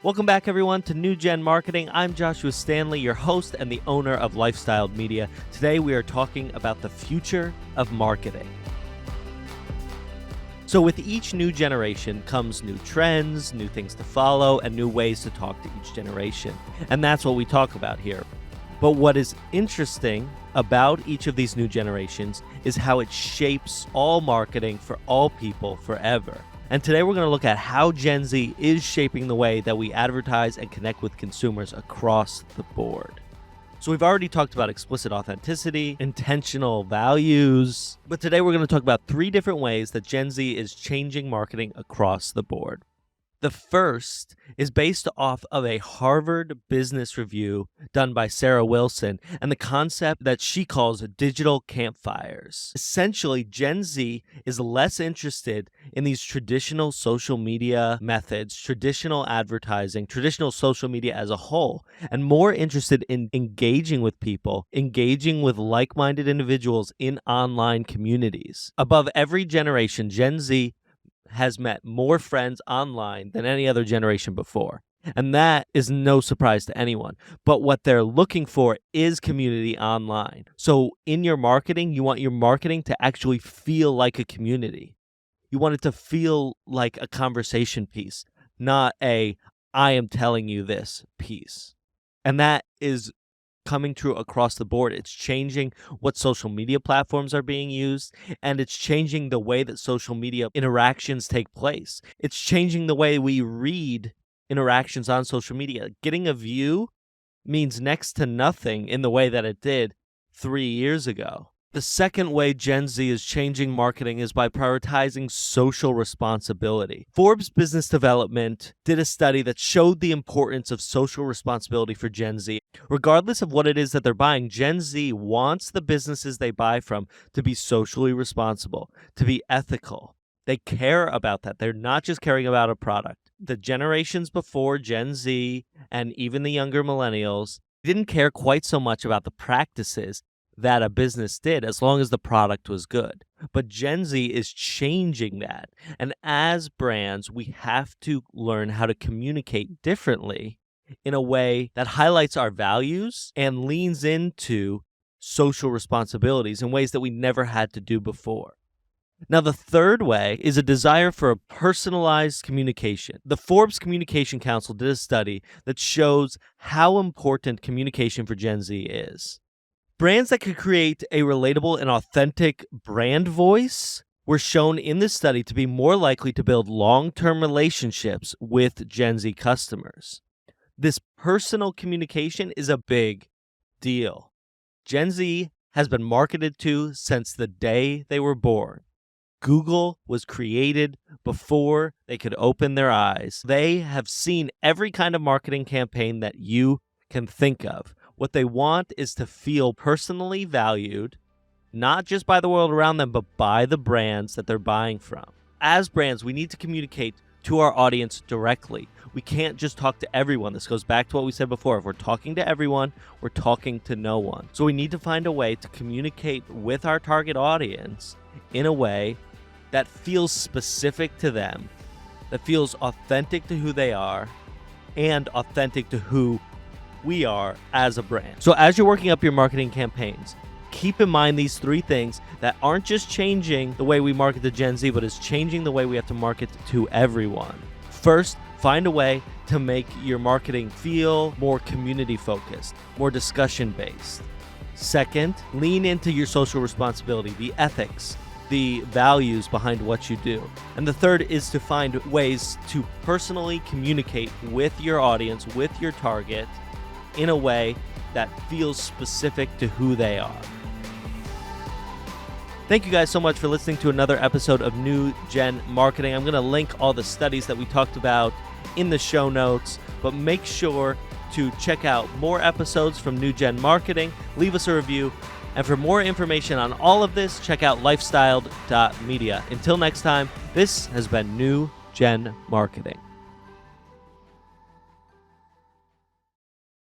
Welcome back, everyone, to New Gen Marketing. I'm Joshua Stanley, your host and the owner of Lifestyle Media. Today, we are talking about the future of marketing. So with each new generation comes new trends, new things to follow, and new ways to talk to each generation. And that's what we talk about here. But what is interesting about each of these new generations is how it shapes all marketing for all people forever. And today we're going to look at how Gen Z is shaping the way that we advertise and connect with consumers across the board. So we've already talked about explicit authenticity, intentional values, but today we're going to talk about 3 different ways that Gen Z is changing marketing across the board. The first is based off of a Harvard Business Review done by Sarah Wilson and the concept that she calls digital campfires. Essentially, Gen Z is less interested in these traditional social media methods, traditional advertising, traditional social media as a whole, and more interested in engaging with people, engaging with like-minded individuals in online communities. Above every generation, Gen Z has met more friends online than any other generation before. And that is no surprise to anyone. But what they're looking for is community online. So in your marketing, you want your marketing to actually feel like a community. You want it to feel like a conversation piece, not a I am telling you this piece. And that is coming true across the board. It's changing what social media platforms are being used, and it's changing the way that social media interactions take place. It's changing the way we read interactions on social media. Getting a view means next to nothing in the way that it did 3 years ago. The second way Gen Z is changing marketing is by prioritizing social responsibility. Forbes Business Development did a study that showed the importance of social responsibility for Gen Z. Regardless of what it is that they're buying, Gen Z wants the businesses they buy from to be socially responsible, to be ethical. They care about that. They're not just caring about a product. The generations before Gen Z and even the younger millennials didn't care quite so much about the practices that a business did as long as the product was good. But Gen Z is changing that. And as brands, we have to learn how to communicate differently in a way that highlights our values and leans into social responsibilities in ways that we never had to do before. Now, the third way is a desire for a personalized communication. The Forbes Communication Council did a study that shows how important communication for Gen Z is. Brands that could create a relatable and authentic brand voice were shown in this study to be more likely to build long-term relationships with Gen Z customers. This personal communication is a big deal. Gen Z has been marketed to since the day they were born. Google was created before they could open their eyes. They have seen every kind of marketing campaign that you can think of. What they want is to feel personally valued, not just by the world around them, but by the brands that they're buying from. As brands, we need to communicate to our audience directly. We can't just talk to everyone. This goes back to what we said before. If we're talking to everyone, we're talking to no one. So we need to find a way to communicate with our target audience in a way that feels specific to them, that feels authentic to who they are, and authentic to who we are as a brand. So as you're working up your marketing campaigns, keep in mind these 3 things that aren't just changing the way we market to Gen Z, but is changing the way we have to market to everyone. First, find a way to make your marketing feel more community focused, more discussion based. Second, lean into your social responsibility, the ethics, the values behind what you do. And the third is to find ways to personally communicate with your audience, with your target, in a way that feels specific to who they are. Thank you guys so much for listening to another episode of New Gen Marketing. I'm going to link all the studies that we talked about in the show notes, but make sure to check out more episodes from New Gen Marketing. Leave us a review. And for more information on all of this, check out lifestyled.media. Until next time, this has been New Gen Marketing.